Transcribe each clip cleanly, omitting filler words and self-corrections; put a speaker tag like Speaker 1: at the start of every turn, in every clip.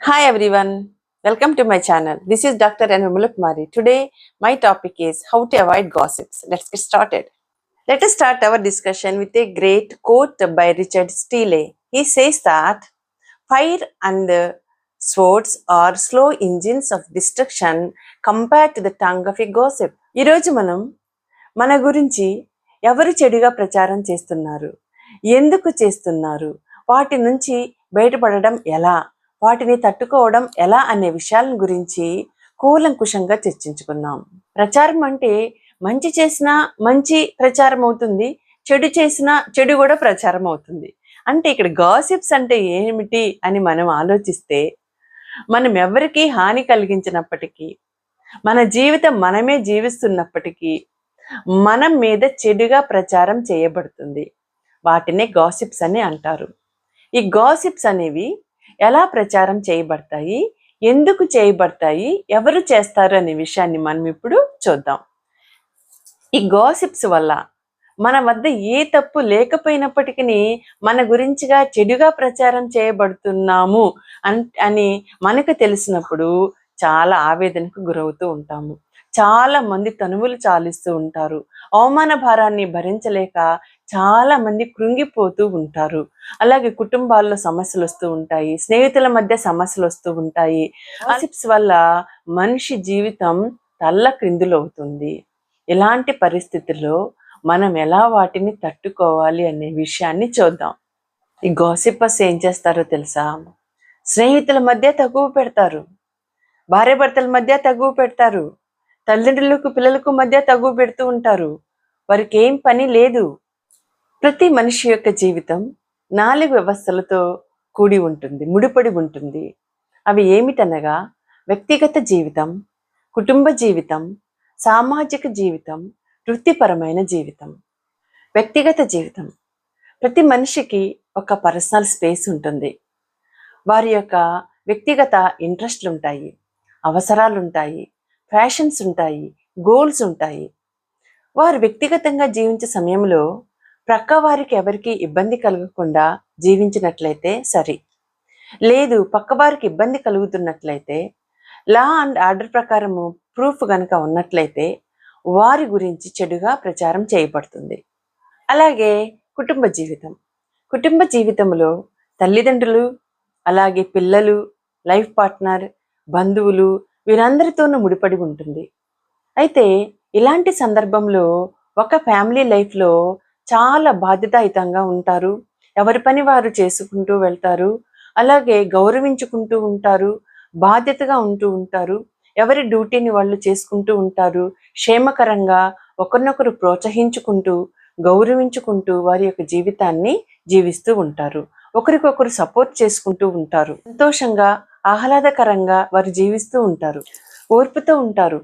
Speaker 1: Hi everyone, welcome to my channel. This is Dr. Anumula Kumari. Today, my topic is how to avoid gossips. Let's get started. Let us start our discussion with a great quote by Richard Steele. He says that fire and swords are slow engines of destruction compared to the tongue of a gossip. ఈరోజు మనం మన గురించి ఎవరు చెడుగా ప్రచారం చేస్తున్నారు, ఎందుకు చేస్తున్నారు, వాటి నుంచి బయటపడడం ఎలా, వాటిని తట్టుకోవడం ఎలా అనే విషయాల గురించి కూలంకుషంగా చర్చించుకుందాం. ప్రచారం అంటే మంచి చేసినా మంచి ప్రచారం అవుతుంది, చెడు చేసినా చెడు కూడా ప్రచారం అవుతుంది. అంటే ఇక్కడ గాసిప్స్ అంటే ఏమిటి అని మనం ఆలోచిస్తే, మనం ఎవరికి హాని కలిగించినప్పటికీ, మన జీవితం మనమే జీవిస్తున్నప్పటికీ మనం మీద చెడుగా ప్రచారం చేయబడుతుంది. వాటినే గాసిప్స్ అని అంటారు. ఈ గాసిప్స్ అనేవి ఎలా ప్రచారం చేయబడతాయి, ఎందుకు చేయబడతాయి, ఎవరు చేస్తారు అనే విషయాన్ని మనం ఇప్పుడు చూద్దాం. ఈ గాసిప్స్ వల్ల మన వద్ద ఏ తప్పు లేకపోయినప్పటికీ మన గురించిగా చెడుగా ప్రచారం చేయబడుతున్నాము అని మనకు తెలిసినప్పుడు చాలా ఆవేదనకు గురవుతూ ఉంటాము. చాలా మంది తనువులు చాలిస్తూ ఉంటారు. అవమాన భారాన్ని భరించలేక చాలా మంది కృంగిపోతూ ఉంటారు. అలాగే కుటుంబాల్లో సమస్యలు వస్తూ ఉంటాయి, స్నేహితుల మధ్య సమస్యలు వస్తూ ఉంటాయి. గాసిప్స్ వల్ల మనిషి జీవితం తల్ల క్రిందులవుతుంది. ఇలాంటి పరిస్థితుల్లో మనం ఎలా వాటిని తట్టుకోవాలి అనే విషయాన్ని చూద్దాం. ఈ గాసిపర్స్ ఏం చేస్తారో తెలుసా? స్నేహితుల మధ్య తగువ పెడతారు, భార్యాభర్తల మధ్య తగువ పెడతారు, తల్లిదండ్రులకు పిల్లలకు మధ్య తగువ పెడుతూ ఉంటారు. వారికి ఏం పని లేదు. ప్రతి మనిషి యొక్క జీవితం 4 వ్యవస్థలతో కూడి ఉంటుంది, ముడిపడి ఉంటుంది. అవి ఏమిటనగా వ్యక్తిగత జీవితం, కుటుంబ జీవితం, సామాజిక జీవితం, వృత్తిపరమైన జీవితం. వ్యక్తిగత జీవితం, ప్రతి మనిషికి ఒక పర్సనల్ స్పేస్ ఉంటుంది. వారి యొక్క వ్యక్తిగత ఇంట్రెస్ట్లు ఉంటాయి, అవసరాలు ఉంటాయి, ఫ్యాషన్స్ ఉంటాయి, గోల్స్ ఉంటాయి. వారు వ్యక్తిగతంగా జీవించే సమయంలో ప్రక్క వారికి ఎవరికి ఇబ్బంది కలగకుండా జీవించినట్లయితే సరి. లేదు, పక్కవారికి ఇబ్బంది కలుగుతున్నట్లయితే లా అండ్ ఆర్డర్ ప్రకారము ప్రూఫ్ కనుక ఉన్నట్లయితే వారి గురించి చెడుగా ప్రచారం చేయబడుతుంది. అలాగే కుటుంబ జీవితం, కుటుంబ జీవితంలో తల్లిదండ్రులు, అలాగే పిల్లలు, లైఫ్ పార్ట్నర్, బంధువులు వీరందరితోనూ ముడిపడి ఉంటుంది. అయితే ఇలాంటి సందర్భంలో ఒక ఫ్యామిలీ లైఫ్లో చాలా బాధ్యతాయుతంగా ఉంటారు. ఎవరి పని వారు చేసుకుంటూ వెళ్తారు. అలాగే గౌరవించుకుంటూ ఉంటారు, బాధ్యతగా ఉంటూ ఉంటారు. ఎవరి డ్యూటీని వాళ్ళు చేసుకుంటూ ఉంటారు. క్షేమకరంగా ఒకరినొకరు ప్రోత్సహించుకుంటూ, గౌరవించుకుంటూ వారి యొక్క జీవితాన్ని జీవిస్తూ ఉంటారు. ఒకరికొకరు సపోర్ట్ చేసుకుంటూ ఉంటారు. సంతోషంగా, ఆహ్లాదకరంగా వారు జీవిస్తూ ఉంటారు. ఓర్పుతో ఉంటారు.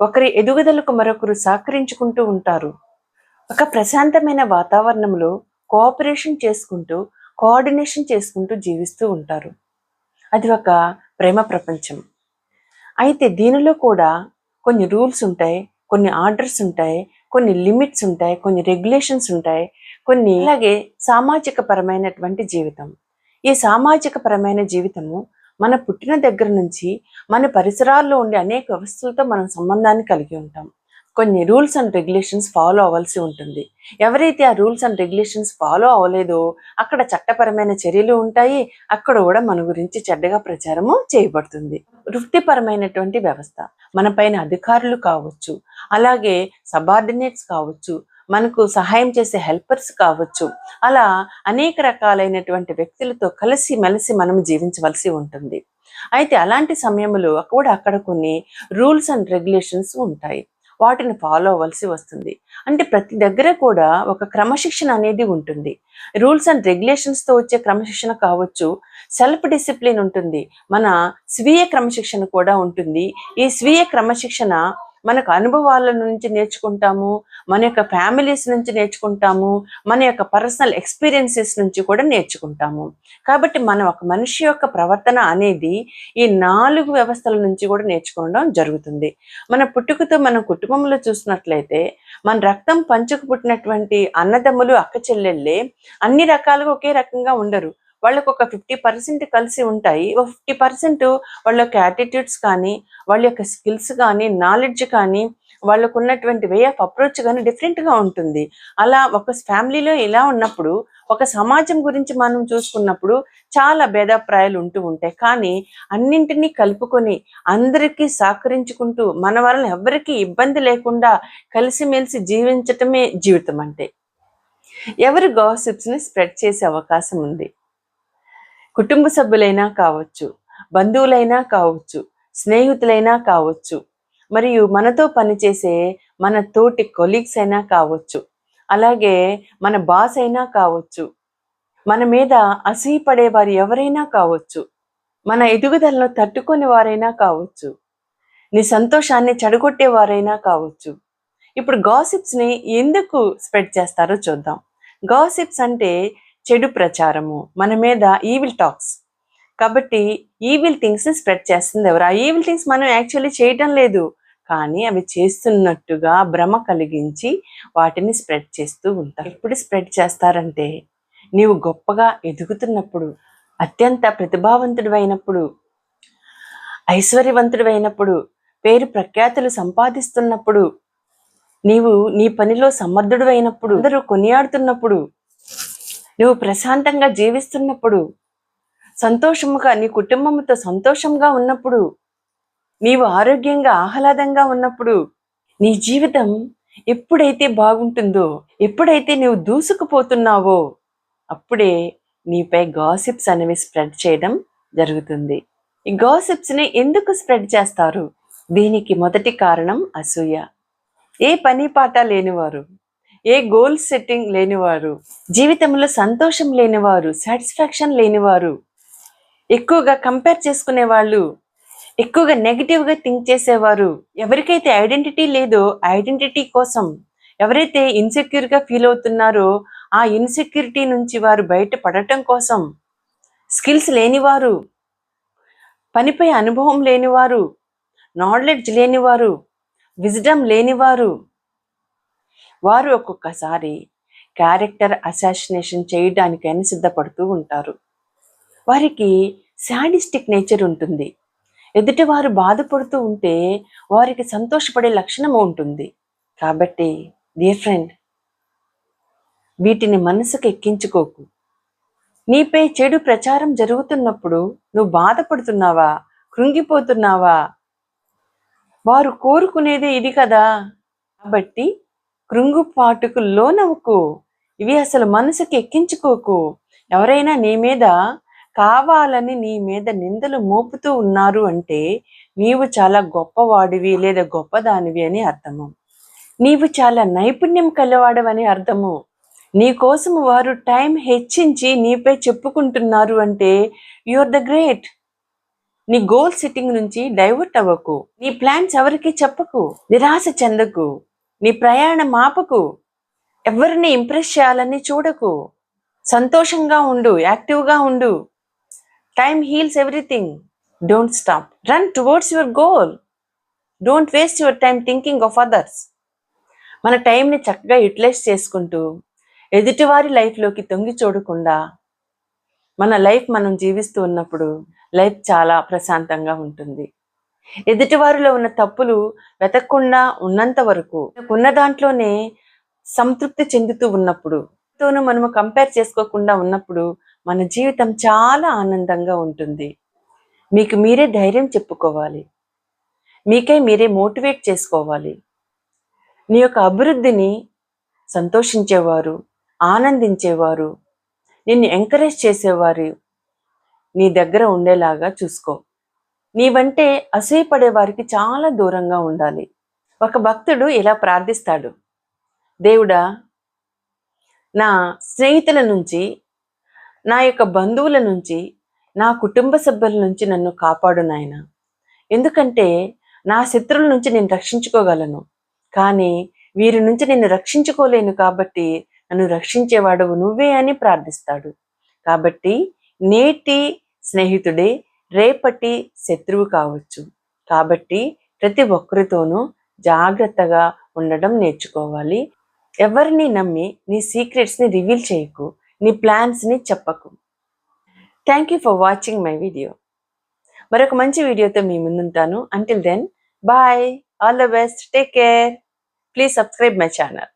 Speaker 1: ఒకరి ఎదుగుదలకు మరొకరు సహకరించుకుంటూ ఉంటారు. ఒక ప్రశాంతమైన వాతావరణంలో కోఆపరేషన్ చేసుకుంటూ, కోఆర్డినేషన్ చేసుకుంటూ జీవిస్తూ ఉంటారు. అది ఒక ప్రేమ ప్రపంచం. అయితే దీనిలో కూడా కొన్ని రూల్స్ ఉంటాయి, కొన్ని ఆర్డర్స్ ఉంటాయి, కొన్ని లిమిట్స్ ఉంటాయి, కొన్ని రెగ్యులేషన్స్ ఉంటాయి, కొన్ని అలాగే సామాజిక పరమైనటువంటి జీవితం. ఈ సామాజిక పరమైన జీవితము మన పుట్టిన దగ్గర నుంచి మన పరిసరాల్లో ఉండే అనేక వ్యవస్థలతో మనం సంబంధాన్ని కలిగి ఉంటాం. కొన్ని రూల్స్ అండ్ రెగ్యులేషన్స్ ఫాలో అవ్వాల్సి ఉంటుంది. ఎవరైతే ఆ రూల్స్ అండ్ రెగ్యులేషన్స్ ఫాలో అవ్వలేదో అక్కడ చట్టపరమైన చర్యలు ఉంటాయి. అక్కడ కూడా మన గురించి చెడ్డగా ప్రచారము చేయబడుతుంది. వృత్తిపరమైనటువంటి వ్యవస్థ, మన పైన అధికారులు కావచ్చు, అలాగే సబార్డినేట్స్ కావచ్చు, మనకు సహాయం చేసే హెల్పర్స్ కావచ్చు, అలా అనేక రకాలైనటువంటి వ్యక్తులతో కలిసి మెలిసి మనం జీవించవలసి ఉంటుంది. అయితే అలాంటి సమయంలో కూడా అక్కడ కొన్ని రూల్స్ అండ్ రెగ్యులేషన్స్ ఉంటాయి, వాటిని ఫాలో అవ్వాల్సి వస్తుంది. అంటే ప్రతి దగ్గర కూడా ఒక క్రమశిక్షణ అనేది ఉంటుంది. రూల్స్ అండ్ రెగ్యులేషన్స్తో వచ్చే క్రమశిక్షణ కావచ్చు, సెల్ఫ్ డిసిప్లిన్ ఉంటుంది, మన స్వీయ క్రమశిక్షణ కూడా ఉంటుంది. ఈ స్వీయ క్రమశిక్షణ మనకు అనుభవాల నుంచి నేర్చుకుంటాము, మన యొక్క ఫ్యామిలీస్ నుంచి నేర్చుకుంటాము, మన యొక్క పర్సనల్ ఎక్స్పీరియన్సెస్ నుంచి కూడా నేర్చుకుంటాము. కాబట్టి మనం ఒక మనిషి యొక్క ప్రవర్తన అనేది ఈ 4 వ్యవస్థల నుంచి కూడా నేర్చుకోవడం జరుగుతుంది. మన పుట్టుకతో మన కుటుంబంలో చూసినట్లయితే మన రక్తం పంచుకు పుట్టినటువంటి అన్నదమ్ములు, అక్క చెల్లెళ్ళే అన్ని రకాలుగా ఒకే రకంగా ఉండరు. వాళ్ళకు ఒక 50% కలిసి ఉంటాయి, ఒక 50% వాళ్ళ యొక్క యాటిట్యూడ్స్ కానీ, వాళ్ళ యొక్క స్కిల్స్ కానీ, నాలెడ్జ్ కానీ, వాళ్ళకు ఉన్నటువంటి వే ఆఫ్ అప్రోచ్ కానీ డిఫరెంట్గా ఉంటుంది. అలా ఒక ఫ్యామిలీలో ఇలా ఉన్నప్పుడు, ఒక సమాజం గురించి మనం చూసుకున్నప్పుడు చాలా భేదాభిప్రాయాలు ఉంటూ ఉంటాయి. కానీ అన్నింటినీ కలుపుకొని అందరికీ సహకరించుకుంటూ మన వలన ఎవరికీ ఇబ్బంది లేకుండా కలిసిమెలిసి జీవించటమే జీవితం అంటే. ఎవరి గాసిప్స్ని స్ప్రెడ్ చేసే అవకాశం ఉంది. కుటుంబ సభ్యులైనా కావచ్చు, బంధువులైనా కావచ్చు, స్నేహితులైనా కావచ్చు, మరియు మనతో పనిచేసే మన తోటి కొలీగ్స్ అయినా కావచ్చు, అలాగే మన బాస్ అయినా కావచ్చు, మన మీద అసూయపడే వారు ఎవరైనా కావచ్చు, మన ఎదుగుదలను తట్టుకొని వారైనా కావచ్చు, నీ సంతోషాన్ని చెడగొట్టే వారైనా కావచ్చు. ఇప్పుడు గాసిప్స్ని ఎందుకు స్ప్రెడ్ చేస్తారో చూద్దాం. గాసిప్స్ అంటే చెడు ప్రచారము, మన మీద ఈవిల్ టాక్స్. కాబట్టి ఈవిల్ థింగ్స్ని స్ప్రెడ్ చేస్తుంది ఎవరు? ఆ ఈవిల్ థింగ్స్ మనం యాక్చువల్లీ చేయటం లేదు, కానీ అవి చేస్తున్నట్టుగా భ్రమ కలిగించి వాటిని స్ప్రెడ్ చేస్తూ ఉంటారు. ఎప్పుడు స్ప్రెడ్ చేస్తారంటే నీవు గొప్పగా ఎదుగుతున్నప్పుడు, అత్యంత ప్రతిభావంతుడు అయినప్పుడు, ఐశ్వర్యవంతుడు అయినప్పుడు, పేరు ప్రఖ్యాతులు సంపాదిస్తున్నప్పుడు, నీవు నీ పనిలో సమర్థుడు అయినప్పుడు, అందరూ కొనియాడుతున్నప్పుడు, నువ్వు ప్రశాంతంగా జీవిస్తున్నప్పుడు, సంతోషముగా నీ కుటుంబంతో సంతోషంగా ఉన్నప్పుడు, నీవు ఆరోగ్యంగా ఆహ్లాదంగా ఉన్నప్పుడు, నీ జీవితం ఎప్పుడైతే బాగుంటుందో, ఎప్పుడైతే నువ్వు దూసుకుపోతున్నావో అప్పుడే నీపై గాసిప్స్ అనేవి స్ప్రెడ్ చేయడం జరుగుతుంది. ఈ గాసిప్స్ని ఎందుకు స్ప్రెడ్ చేస్తారు? దీనికి మొదటి కారణం అసూయ. ఏ పని పాట లేనివారు, ఏ గోల్ సెట్టింగ్ లేనివారు, జీవితంలో సంతోషం లేనివారు, సాటిస్ఫాక్షన్ లేనివారు, ఎక్కువగా కంపేర్ చేసుకునే వాళ్ళు, ఎక్కువగా నెగిటివ్గా థింక్ చేసేవారు, ఎవరికైతే ఐడెంటిటీ లేదో ఐడెంటిటీ కోసం, ఎవరైతే ఇన్సెక్యూర్గా ఫీల్ అవుతున్నారో ఆ ఇన్సెక్యూరిటీ నుంచి వారు బయటపడటం కోసం, స్కిల్స్ లేనివారు, పనిపై అనుభవం లేనివారు, నాలెడ్జ్ లేనివారు, విజ్డమ్ లేనివారు, వారు ఒక్కొక్కసారి క్యారెక్టర్ అసాసినేషన్ చేయడానికైనా సిద్ధపడుతూ ఉంటారు. వారికి శాడిస్టిక్ నేచర్ ఉంటుంది. ఎదుటివారు బాధపడుతూ ఉంటే వారికి సంతోషపడే లక్షణం ఉంటుంది. కాబట్టి డియర్ ఫ్రెండ్, వీటిని మనసుకు ఎక్కించుకోకు. నీపై చెడు ప్రచారం జరుగుతున్నప్పుడు నువ్వు బాధపడుతున్నావా, కృంగిపోతున్నావా? వారు కోరుకునేదే ఇది కదా. కాబట్టి కృంగుపాటుకు లోనవుకు. ఇవి అసలు మనసుకి ఎక్కించుకోకు. ఎవరైనా నీ మీద కావాలని నీ మీద నిందలు మోపుతూ ఉన్నారు అంటే నీవు చాలా గొప్పవాడివి లేదా గొప్పదానివి అని అర్థము. నీవు చాలా నైపుణ్యం కలవాడవని అర్థము. నీ కోసం వారు టైం హెచ్చించి నీపై చెప్పుకుంటున్నారు అంటే యు ఆర్ ద గ్రేట్. నీ గోల్ సెట్టింగ్ నుంచి డైవర్ట్ అవ్వకు. నీ ప్లాన్స్ ఎవరికి చెప్పకు. నిరాశ చెందకు. నీ ప్రయాణం ఆపకు. ఎవరిని ఇంప్రెస్ చేయాలని చూడకు. సంతోషంగా ఉండు, యాక్టివ్గా ఉండు. Time heels everything. Don't stop. Run towards your goal. Don't waste your time thinking of others. మన టైంని చక్కగా యూటిలైజ్ చేసుకుంటూ ఎదుటివారి లైఫ్లోకి తొంగి చూడకుండా మన లైఫ్ మనం జీవిస్తూ ఉన్నప్పుడు లైఫ్ చాలా ప్రశాంతంగా ఉంటుంది. ఎదుటివారిలో ఉన్న తప్పులు వెతకకుండా ఉన్నంత వరకు, ఉన్న దాంట్లోనే సంతృప్తి చెందుతూ ఉన్నప్పుడు, తోను మనము కంపేర్ చేసుకోకుండా ఉన్నప్పుడు మన జీవితం చాలా ఆనందంగా ఉంటుంది. మీకు మీరే ధైర్యం చెప్పుకోవాలి. మీకై మీరే మోటివేట్ చేసుకోవాలి. నీ యొక్క అభివృద్ధిని సంతోషించేవారు, ఆనందించేవారు, నిన్ను ఎంకరేజ్ చేసేవారు నీ దగ్గర ఉండేలాగా చూసుకో. నీవంటే అసూయపడే వారికి చాలా దూరంగా ఉండాలి. ఒక భక్తుడు ఇలా ప్రార్థిస్తాడు, దేవుడా, నా స్నేహితుల నుంచి, నా యొక్క బంధువుల నుంచి, నా కుటుంబ సభ్యుల నుంచి నన్ను కాపాడు నాయనా. ఎందుకంటే నా శత్రువుల నుంచి నేను రక్షించుకోగలను, కానీ వీరి నుంచి నేను రక్షించుకోలేను. కాబట్టి నన్ను రక్షించేవాడు నువ్వే అని ప్రార్థిస్తాడు. కాబట్టి నేటి స్నేహితుడే రేపటి శత్రువు కావచ్చు. కాబట్టి ప్రతి ఒక్కరితోనూ జాగ్రత్తగా ఉండడం నేర్చుకోవాలి. ఎవరిని నమ్మి నీ సీక్రెట్స్ని రివీల్ చేయకు. నీ ప్లాన్స్ని చెప్పకు. Thank you for watching my video. మరొక మంచి వీడియోతో మీ ముందుంటాను. Until then bye, all the best, take care. Please subscribe my channel.